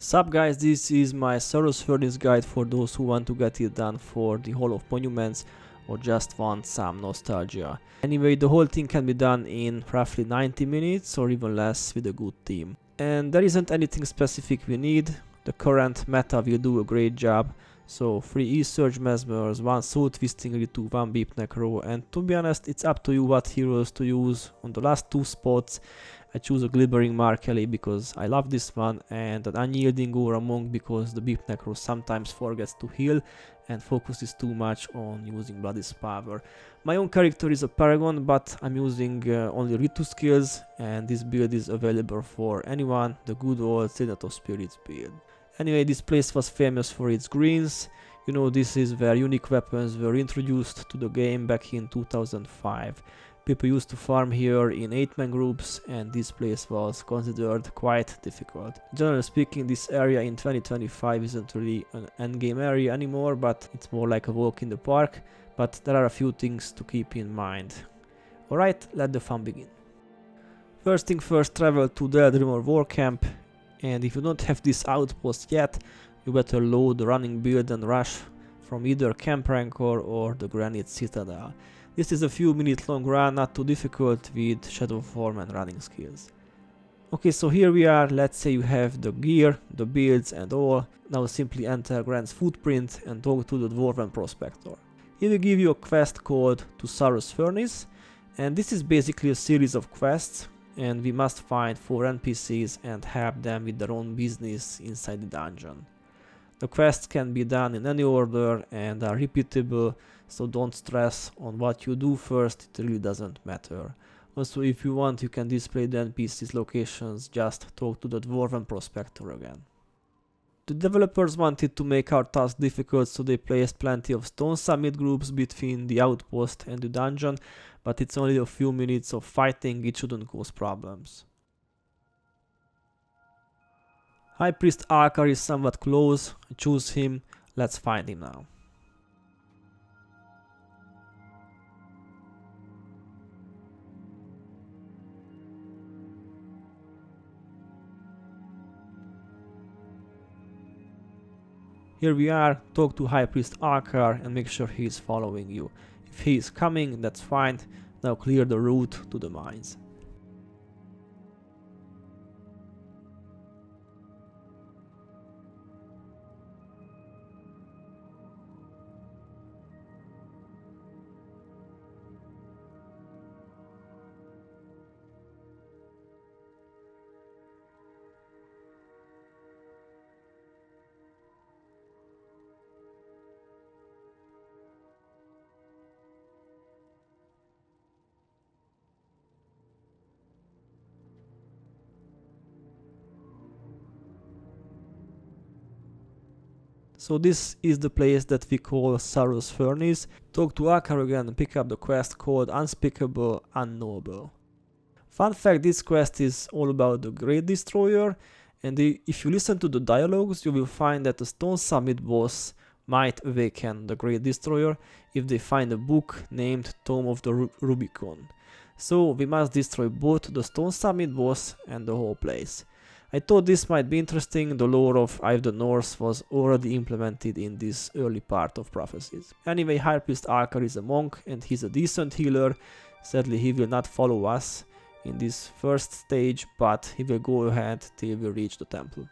Sup guys, this is my Saurus Furnace guide for those who want to get it done for the Hall of Monuments or just want some nostalgia. Anyway, the whole thing can be done in roughly 90 minutes or even less with a good team. And there isn't anything specific we need, the current meta will do a great job. So 3 E-Surge Mesmers, 1 Soul Twisting Ritu, 1 Beep Necro, and to be honest it's up to you what heroes to use. On the last 2 spots I choose a Glibbering Markelly because I love this one, and an Unyielding Aura Monk because the Beep Necro sometimes forgets to heal and focuses too much on using Blood's power. My own character is a Paragon, but I'm using only ritu skills, and this build is available for anyone, the good old Signet of Spirits build. Anyway, this place was famous for its greens. You know, this is where unique weapons were introduced to the game back in 2005. People used to farm here in 8-man groups, and this place was considered quite difficult. Generally speaking, this area in 2025 isn't really an endgame area anymore, but it's more like a walk in the park, but there are a few things to keep in mind. Alright, let the fun begin. First thing first, travel to the Eldrimor War Camp, and if you don't have this outpost yet, you better load the running build and rush from either Camp Rancor or the Granite Citadel. This is a few minute long run, not too difficult with shadow form and running skills. Okay, so here we are. Let's say you have the gear, the builds and all. Now simply enter Grant's footprint and talk to the Dwarven Prospector. He will give you a quest called To Saurus Furnace, and this is basically a series of quests, and we must find 4 NPCs and help them with their own business inside the dungeon. The quests can be done in any order and are repeatable, so don't stress on what you do first, it really doesn't matter. Also, if you want, you can display the NPC's locations, just talk to the Dwarven Prospector again. The developers wanted to make our task difficult, so they placed plenty of stone summit groups between the outpost and the dungeon, but it's only a few minutes of fighting, it shouldn't cause problems. High Priest Alkar is somewhat close, choose him, let's find him now. Here we are, talk to High Priest Alkar and make sure he is following you. If he is coming, that's fine, now clear the route to the mines. So this is the place that we call Saurus Furnace. Talk to Alkar again and pick up the quest called Unspeakable, Unknowable. Fun fact, this quest is all about the Great Destroyer, and if you listen to the dialogues, you will find that the Stone Summit boss might awaken the Great Destroyer if they find a book named Tome of the Rubicon. So we must destroy both the Stone Summit boss and the whole place. I thought this might be interesting, the lore of Ive the North was already implemented in this early part of Prophecies. Anyway, High Priest Alkar is a monk and he's a decent healer. Sadly he will not follow us in this first stage, but he will go ahead till we reach the temple.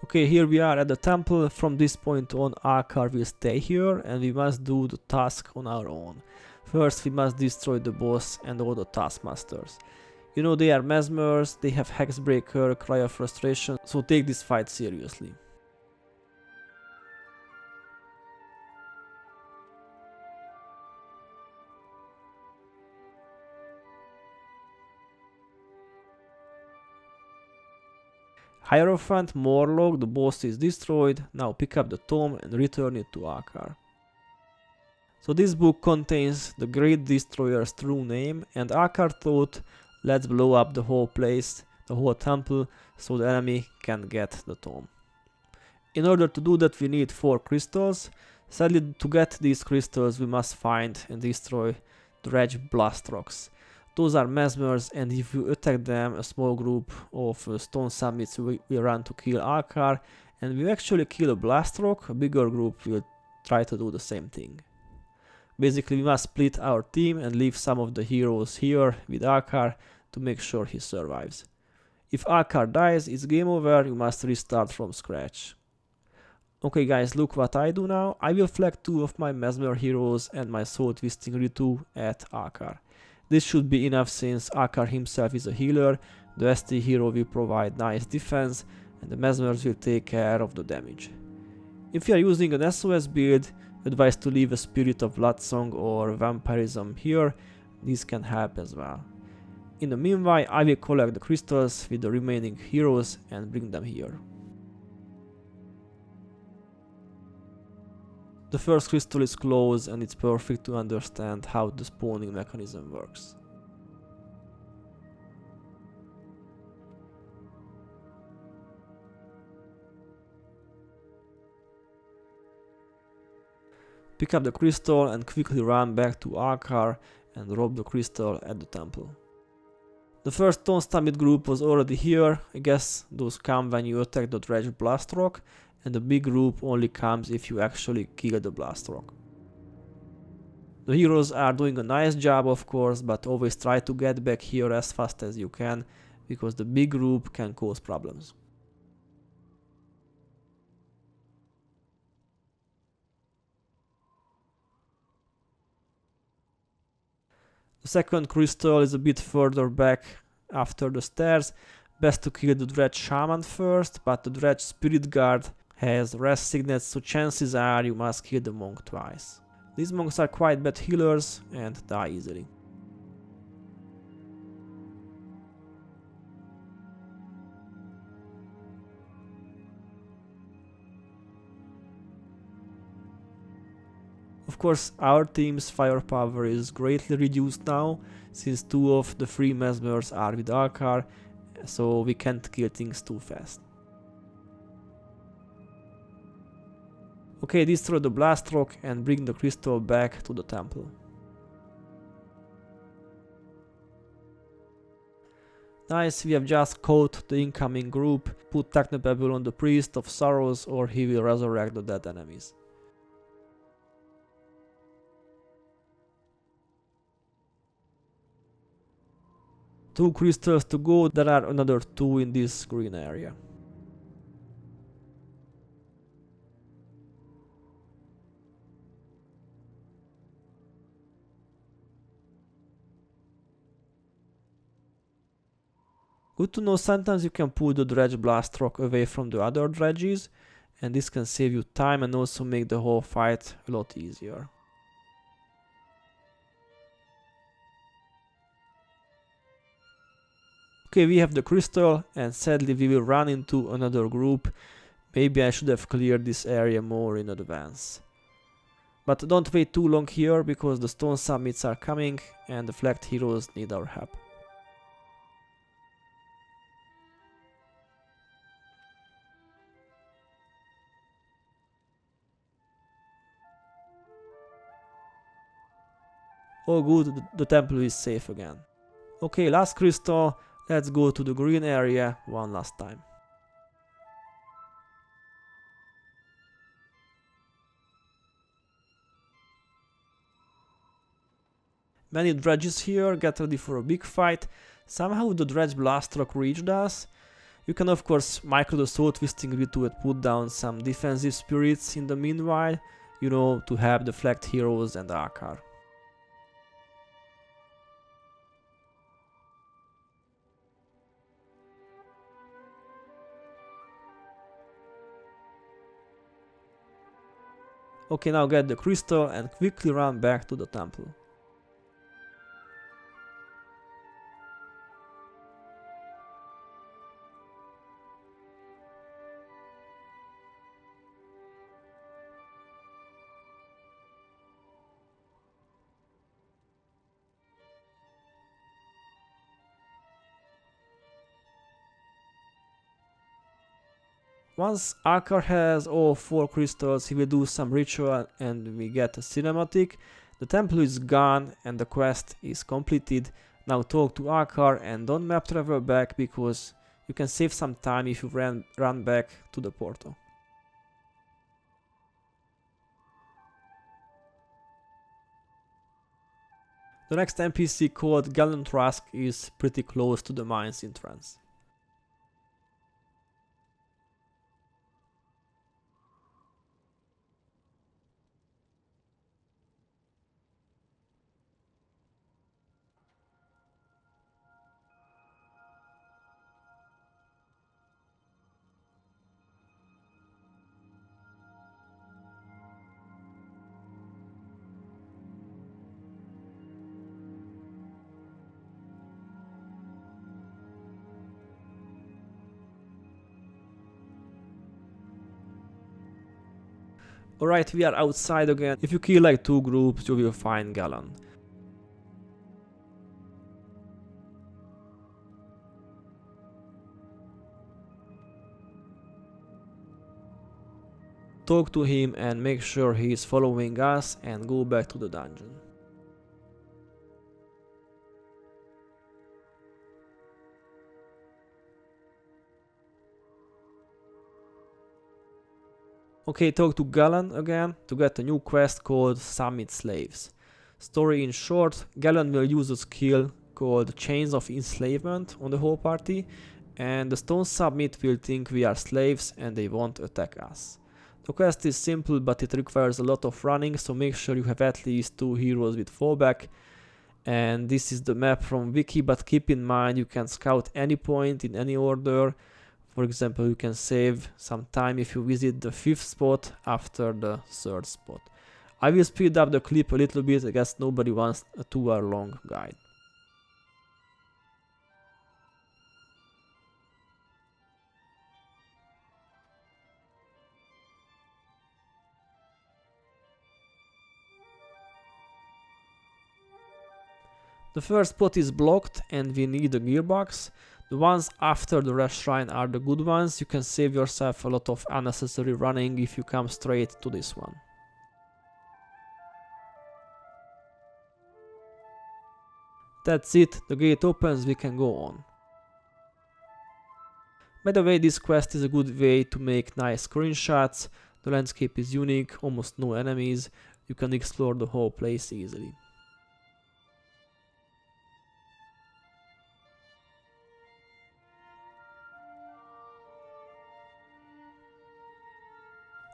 Okay, here we are at the temple. From this point on, Alkar will stay here and we must do the task on our own. First we must destroy the boss and all the taskmasters. You know, they are mesmers, they have Hexbreaker, Cry of Frustration, so take this fight seriously. Hierophant, Morlock, the boss is destroyed. Now pick up the tome and return it to Alkar. So this book contains the Great Destroyer's true name, and Alkar thought, let's blow up the whole place, the whole temple, so the enemy can get the tome. In order to do that we need 4 crystals. Sadly, to get these crystals we must find and destroy Dredge Blast Rocks. Those are mesmers, and if you attack them, a small group of stone summits will run to kill Alkar, and if you actually kill a blast rock, a bigger group will try to do the same thing. Basically, we must split our team and leave some of the heroes here with Alkar to make sure he survives. If Alkar dies, it's game over, you must restart from scratch. Okay guys, look what I do now. I will flag 2 of my mesmer heroes and my soul twisting ritu at Alkar. This should be enough since Alkar himself is a healer, the ST hero will provide nice defense, and the mesmers will take care of the damage. If you are using an SOS build, advise to leave a Spirit of Bloodsong or Vampirism here, these can help as well. In the meanwhile, I will collect the crystals with the remaining heroes and bring them here. The first crystal is closed and it's perfect to understand how the spawning mechanism works. Pick up the crystal and quickly run back to Alkar and drop the crystal at the temple. The first Stone Summit group was already here. I guess those come when you attack the Dredge Blast Rock, and the big group only comes if you actually kill the Blast Rock. The heroes are doing a nice job of course, but always try to get back here as fast as you can, because the big group can cause problems. The second crystal is a bit further back after the stairs. Best to kill the Dredge Shaman first, but the Dredge Spirit Guard has rest signets, so chances are you must kill the monk twice. These monks are quite bad healers and die easily. Of course, our team's firepower is greatly reduced now, since 2 of the 3 mesmers are with Alkar, so we can't kill things too fast. Okay, destroy the blast rock and bring the crystal back to the temple. Nice, we have just caught the incoming group. Put Technopebble on the Priest of Sorrows or he will resurrect the dead enemies. Two crystals to go, there are another 2 in this green area. Good to know, sometimes you can pull the Dredge Blast Rock away from the other dredges, and this can save you time and also make the whole fight a lot easier. Okay, we have the crystal, and sadly we will run into another group. Maybe I should have cleared this area more in advance. But don't wait too long here, because the stone summits are coming and the flagged heroes need our help. Oh good, the temple is safe again. Okay, last crystal, let's go to the green area one last time. Many dredges here, get ready for a big fight. Somehow the Dredge Blast Rock reached us. You can of course micro the soul twisting ritu and put down some defensive spirits in the meanwhile, you know, to help the flagged heroes and Alkar. Okay, now get the crystal and quickly run back to the temple. Once Alkar has all 4 crystals, he will do some ritual and we get a cinematic. The temple is gone and the quest is completed. Now talk to Alkar and don't map travel back because you can save some time if you run back to the portal. The next NPC called Galen Trask is pretty close to the mine's entrance. Alright, we are outside again. If you kill like 2 groups, you will find Galen. Talk to him and make sure he is following us and go back to the dungeon. Okay, talk to Galen again to get a new quest called Summit Slaves. Story in short, Galen will use a skill called Chains of Enslavement on the whole party, and the Stone Summit will think we are slaves and they won't attack us. The quest is simple but it requires a lot of running, so make sure you have at least 2 heroes with fallback. And this is the map from Wiki, but keep in mind you can scout any point in any order. For example, you can save some time if you visit the 5th spot after the 3rd spot. I will speed up the clip a little bit, I guess nobody wants a 2-hour long guide. The first spot is blocked and we need a gearbox. The ones after the rest shrine are the good ones. You can save yourself a lot of unnecessary running if you come straight to this one. That's it, the gate opens, we can go on. By the way, this quest is a good way to make nice screenshots. The landscape is unique, almost no enemies. You can explore the whole place easily.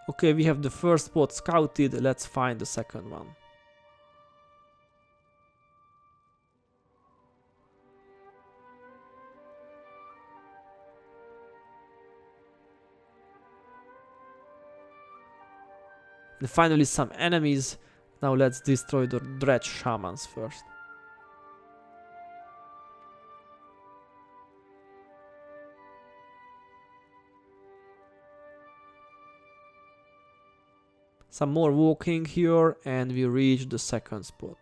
Okay, we have the first spot scouted, let's find the second one. And finally some enemies. Now let's destroy the dredge shamans first. Some more walking here and we reach the second spot.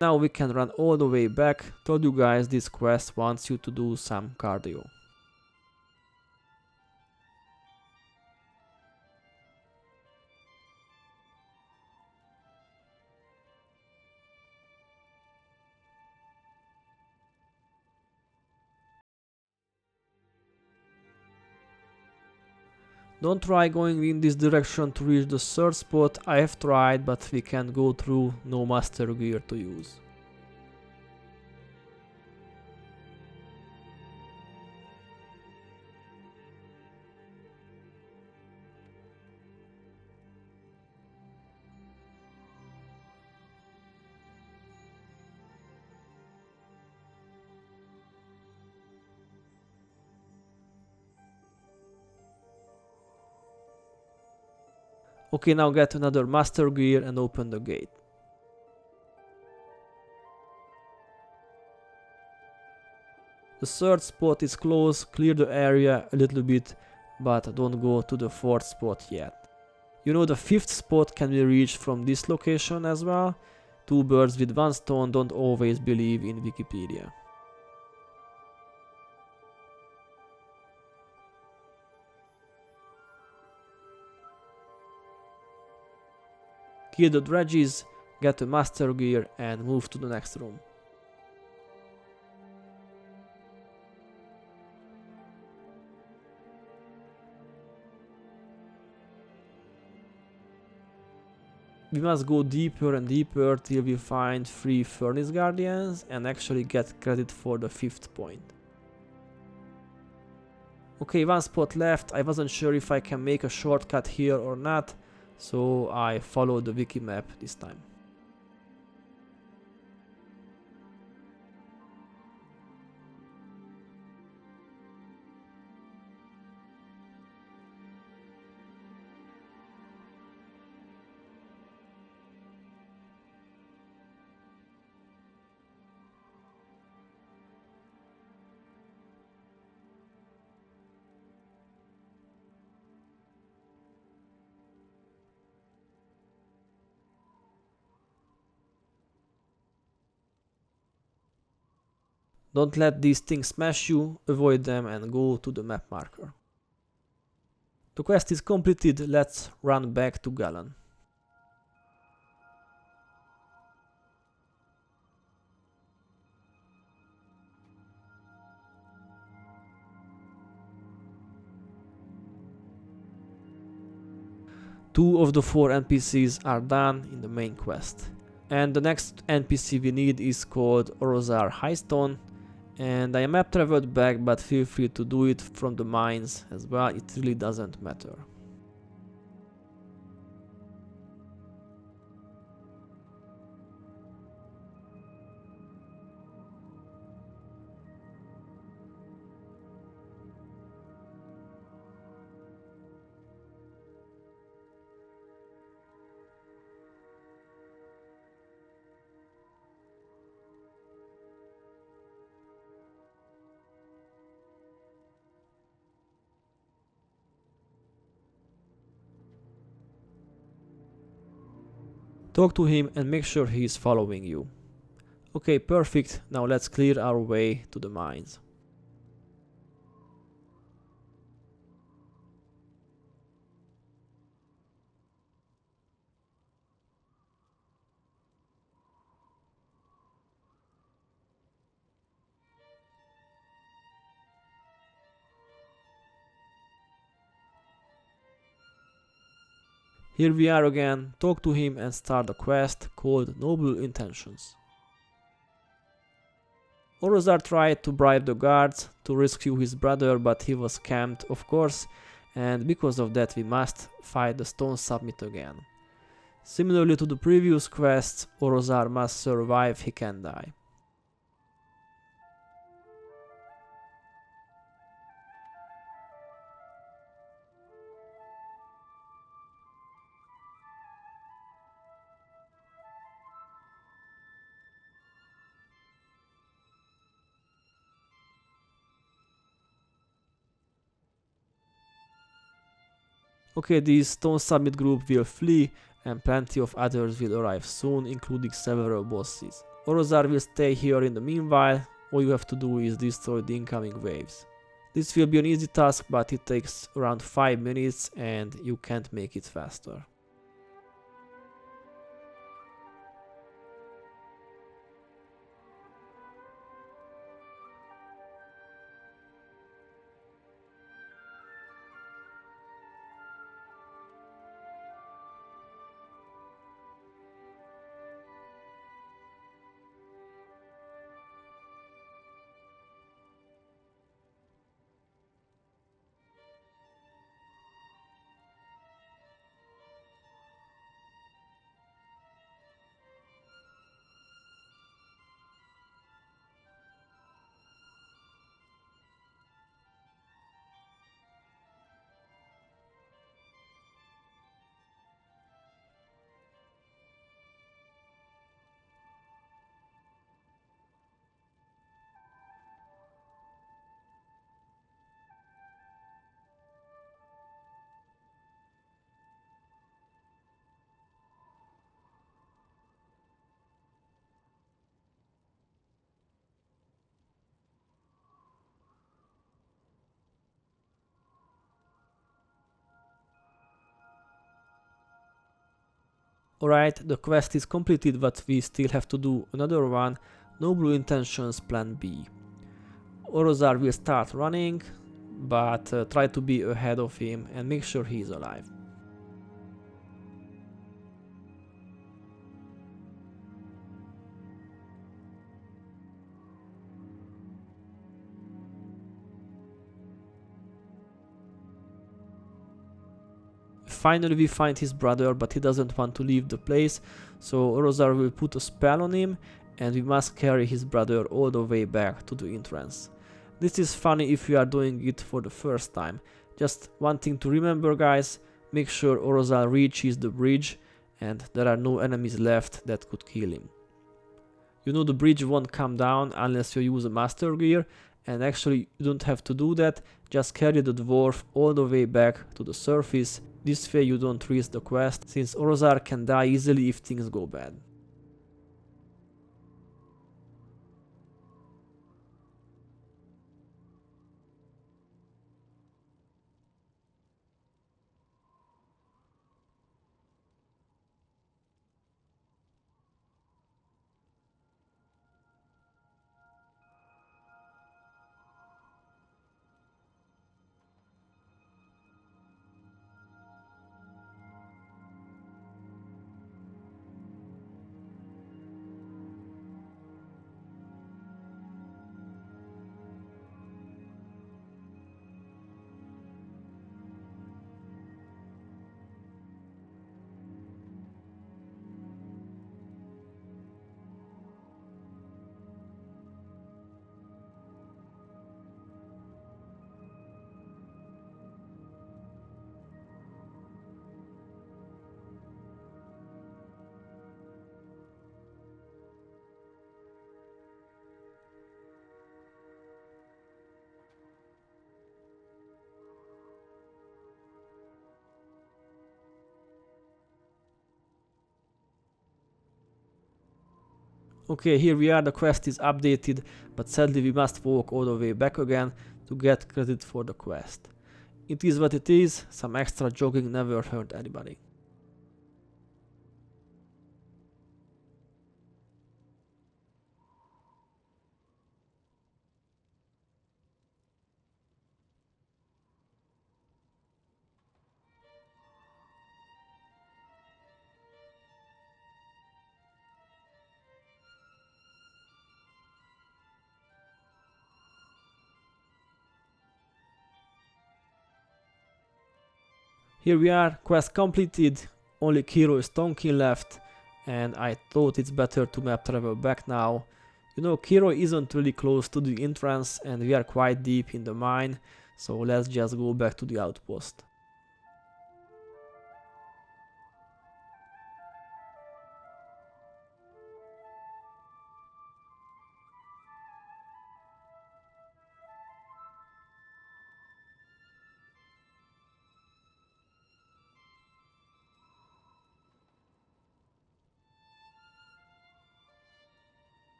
Now we can run all the way back. Told you guys this quest wants you to do some cardio. Don't try going in this direction to reach the third spot. I have tried, but we can't go through, no master gear to use. Okay, now get another master gear and open the gate. The third spot is close, clear the area a little bit, but don't go to the fourth spot yet. You know the fifth spot can be reached from this location as well. Two birds with one stone, don't always believe in Wikipedia. Kill the dredges, get a master gear and move to the next room. We must go deeper and deeper till we find 3 Furnace Guardians and actually get credit for the 5th point. Okay, 1 spot left. I wasn't sure if I can make a shortcut here or not, so I followed the wiki map this time. Don't let these things smash you, avoid them and go to the map marker. The quest is completed, let's run back to Galen. Two of the 4 NPCs are done in the main quest. And the next NPC we need is called Orozar Highstone. And I map traveled back, but feel free to do it from the mines as well, it really doesn't matter. Talk to him and make sure he is following you. Okay, perfect, now let's clear our way to the mines. Here we are again, talk to him and start a quest called Noble Intentions. Orozar tried to bribe the guards to rescue his brother, but he was scammed, of course, and because of that we must fight the Stone Summit again. Similarly to the previous quests, Orozar must survive, he can die. Okay, the Stone Summit group will flee and plenty of others will arrive soon, including several bosses. Orozar will stay here in the meanwhile, all you have to do is destroy the incoming waves. This will be an easy task, but it takes around 5 minutes and you can't make it faster. Alright, the quest is completed, but we still have to do another one. Noble Intentions Plan B. Orozar will start running, but try to be ahead of him and make sure he is alive. Finally we find his brother, but he doesn't want to leave the place, so Orozar will put a spell on him and we must carry his brother all the way back to the entrance. This is funny if you are doing it for the first time. Just one thing to remember, guys, make sure Orozar reaches the bridge and there are no enemies left that could kill him. You know the bridge won't come down unless you use a master gear, and actually you don't have to do that, just carry the dwarf all the way back to the surface. This way you don't risk the quest, since Orozar can die easily if things go bad. Okay, here we are, the quest is updated, but sadly we must walk all the way back again to get credit for the quest. It is what it is, some extra jogging never hurt anybody. Here we are, quest completed, only Kilroy Stonekin left, and I thought it's better to map travel back now. You know, Kilroy isn't really close to the entrance and we are quite deep in the mine, so let's just go back to the outpost.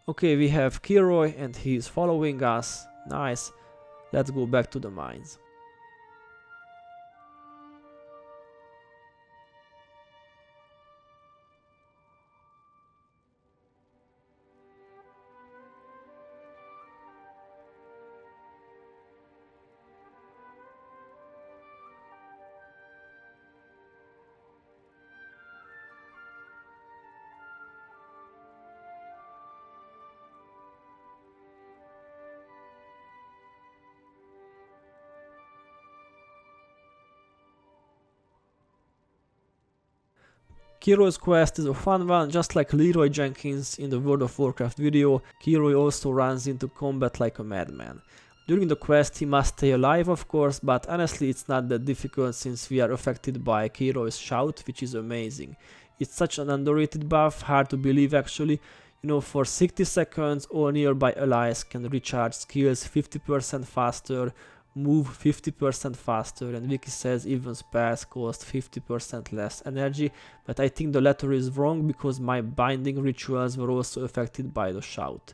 Okay, we have Kilroy and he is following us. Nice. Let's go back to the mines. Kilroy's quest is a fun one, just like Leroy Jenkins in the World of Warcraft video. Kilroy also runs into combat like a madman. During the quest he must stay alive of course, but honestly it's not that difficult since we are affected by Kilroy's shout, which is amazing. It's such an underrated buff, hard to believe actually. You know, for 60 seconds all nearby allies can recharge skills 50% faster, move 50% faster, and Wiki says even spells cost 50% less energy, but I think the latter is wrong because my binding rituals were also affected by the shout.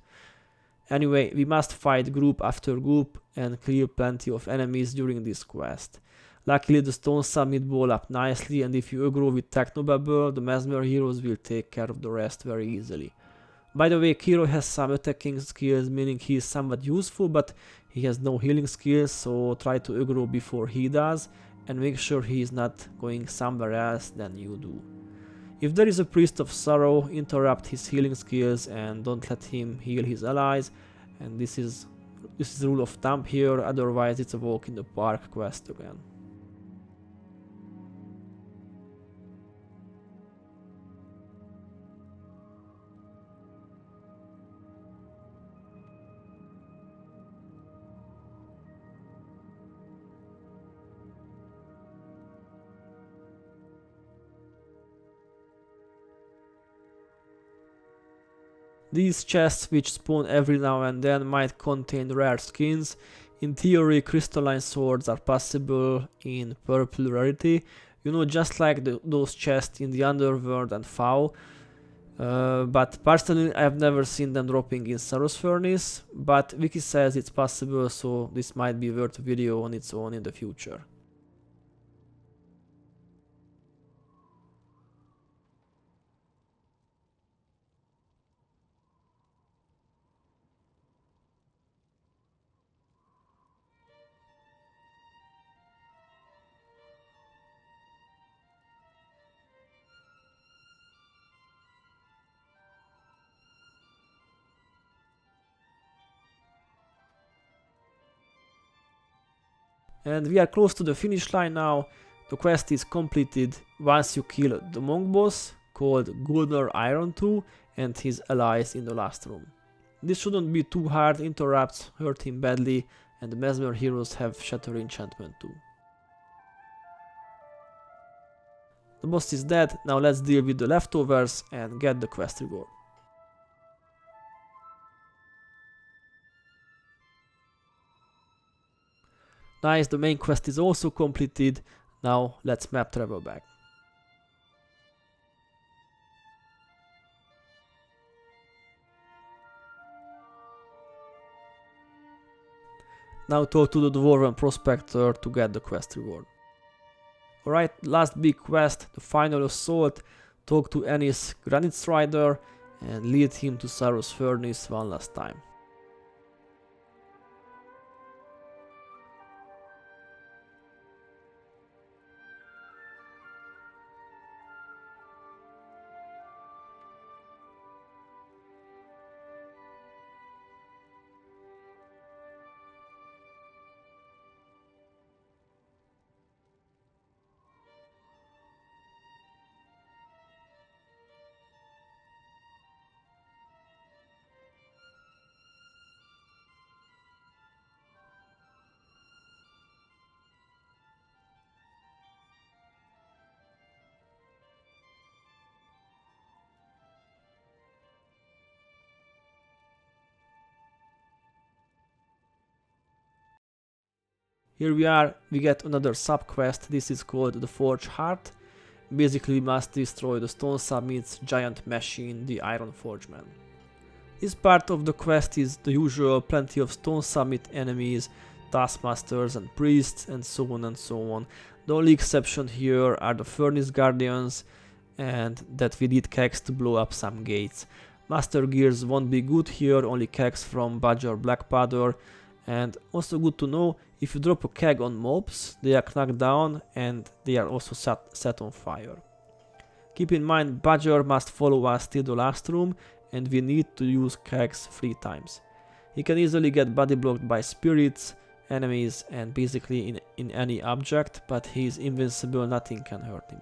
Anyway, we must fight group after group and clear plenty of enemies during this quest. Luckily the Stone Summit ball up nicely, and if you aggro with Technobabble, the Mesmer heroes will take care of the rest very easily. By the way, Kilroy has some attacking skills, meaning he is somewhat useful, but he has no healing skills, so try to aggro before he does, and make sure he is not going somewhere else than you do. If there is a Priest of Sorrow, interrupt his healing skills and don't let him heal his allies, and this is the rule of thumb here, otherwise it's a walk in the park quest again. These chests, which spawn every now and then, might contain rare skins. In theory, crystalline swords are possible in purple rarity, you know, just like those chests in the Underworld and FAO. But personally, I've never seen them dropping in Saros Furnace, but Wiki says it's possible, so this might be worth a video on its own in the future. And we are close to the finish line now. The quest is completed once you kill the monk boss, called Gulner Iron 2, and his allies in the last room. This shouldn't be too hard, interrupts hurt him badly, and the Mesmer heroes have Shatter Enchantment too. The boss is dead, now let's deal with the leftovers and get the quest reward. Nice, the main quest is also completed. Now let's map travel back. Now talk to the Dwarven Prospector to get the quest reward. Alright, last big quest, the final assault. Talk to Ennis Granite Strider and lead him to Saros Furnace one last time. Here we are, we get another sub-quest. This is called the Forge Heart. Basically we must destroy the Stone Summit's giant machine, the Iron Forgeman. This part of the quest is the usual, plenty of Stone Summit enemies, taskmasters and priests, and so on and so on. The only exception here are the Furnace Guardians, and that we need kegs to blow up some gates. Master gears won't be good here, only kegs from Badger Black Powder. And also good to know, if you drop a keg on mobs, they are knocked down and they are also set on fire. Keep in mind, Badger must follow us till the last room, and we need to use kegs 3 times. He can easily get body blocked by spirits, enemies, and basically in any object, but he is invincible, nothing can hurt him.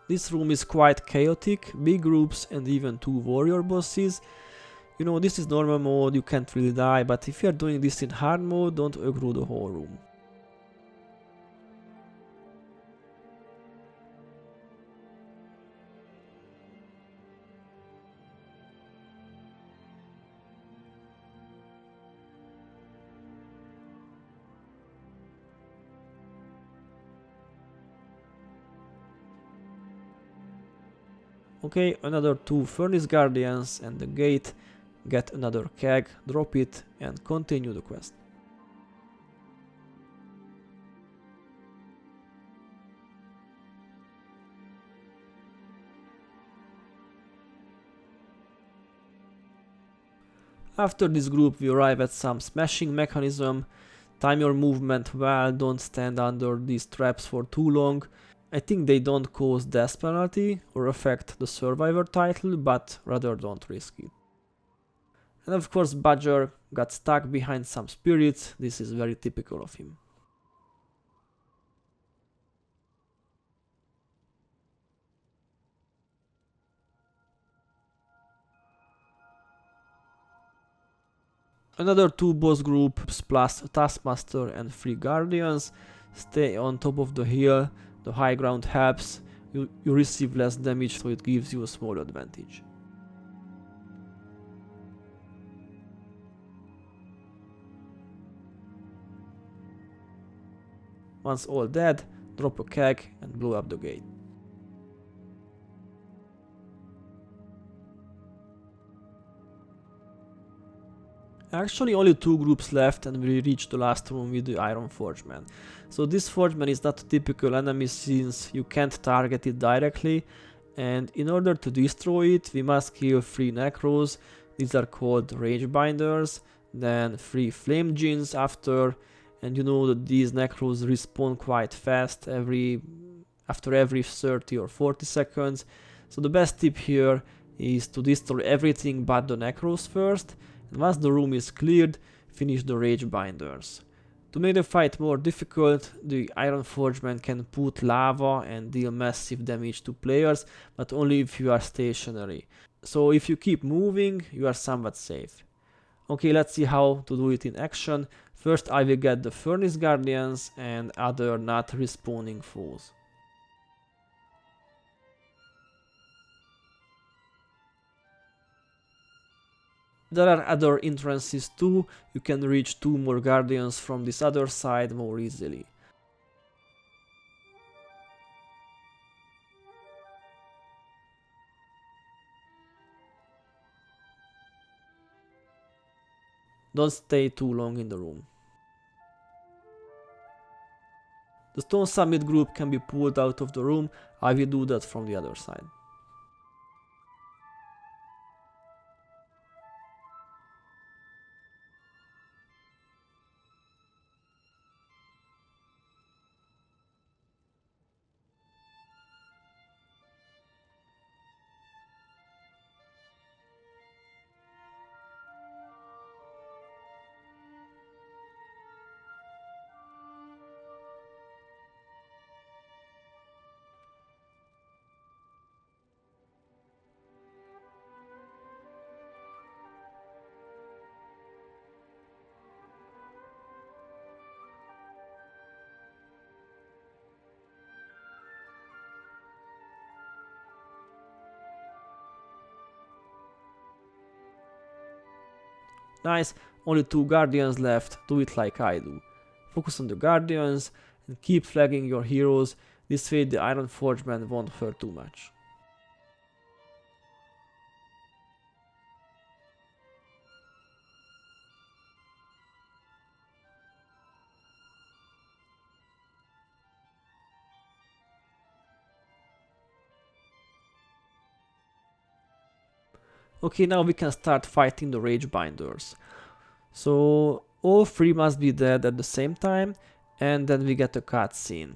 This room is quite chaotic, big groups and even 2 warrior bosses. You know, this is normal mode, you can't really die, but if you are doing this in hard mode, don't aggro the whole room. Okay, another 2 Furnace Guardians and the gate. Get another keg, drop it, and continue the quest. After this group we arrive at some smashing mechanism. Time your movement well, don't stand under these traps for too long. I think they don't cause death penalty or affect the survivor title, but rather don't risk it. And of course Badger got stuck behind some spirits, this is very typical of him. Another 2 boss groups plus a Taskmaster and 3 Guardians. Stay on top of the hill, the high ground helps, you receive less damage, so it gives you a small advantage. Once all dead, drop a keg and blow up the gate. Actually only 2 groups left and we reach the last room with the Iron Forgeman. So this Forgeman is not a typical enemy since you can't target it directly, and in order to destroy it we must kill 3 necros, these are called Rage Binders, then 3 Flame Djinns after, and you know that these necros respawn quite fast after every 30 or 40 seconds. So the best tip here is to destroy everything but the necros first, and once the room is cleared, finish the Rage Binders. To make the fight more difficult, the Iron Forgeman can put lava and deal massive damage to players, but only if you are stationary. So if you keep moving, you are somewhat safe. Okay, let's see how to do it in action. First I will get the Furnace Guardians and other not respawning foes. There are other entrances too, you can reach 2 more Guardians from this other side more easily. Don't stay too long in the room. The Stone Summit group can be pulled out of the room, I will do that from the other side. Nice, only 2 Guardians left, do it like I do. Focus on the Guardians and keep flagging your heroes, this way the Iron Forgeman won't hurt too much. Okay, now we can start fighting the Rage Binders. So all 3 must be dead at the same time, and then we get a cutscene.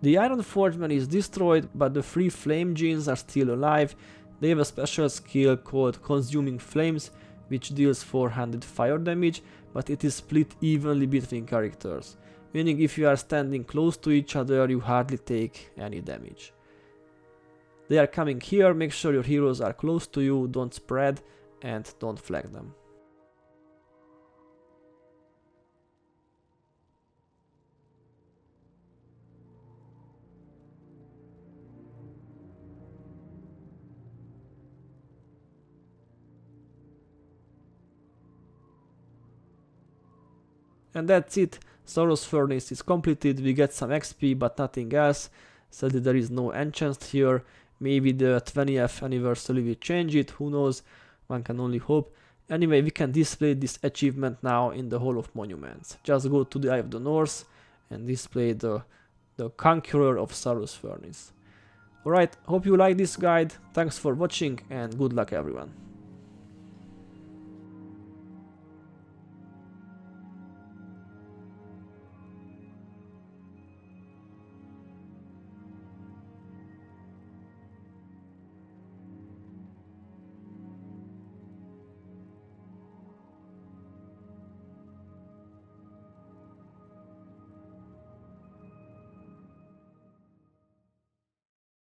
The Iron Forgeman is destroyed, but the 3 Flame Genes are still alive. They have a special skill called Consuming Flames, which deals 400 fire damage, but it is split evenly between characters, meaning if you are standing close to each other, you hardly take any damage. They are coming here, make sure your heroes are close to you, don't spread, and don't flag them. And that's it, Soros Furnace is completed, we get some XP but nothing else. Sadly there is no enchant here, maybe the 20th anniversary will change it, who knows, one can only hope. Anyway, we can display this achievement now in the Hall of Monuments. Just go to the Eye of the North and display the Conqueror of Soros Furnace. Alright, hope you like this guide, thanks for watching and good luck everyone.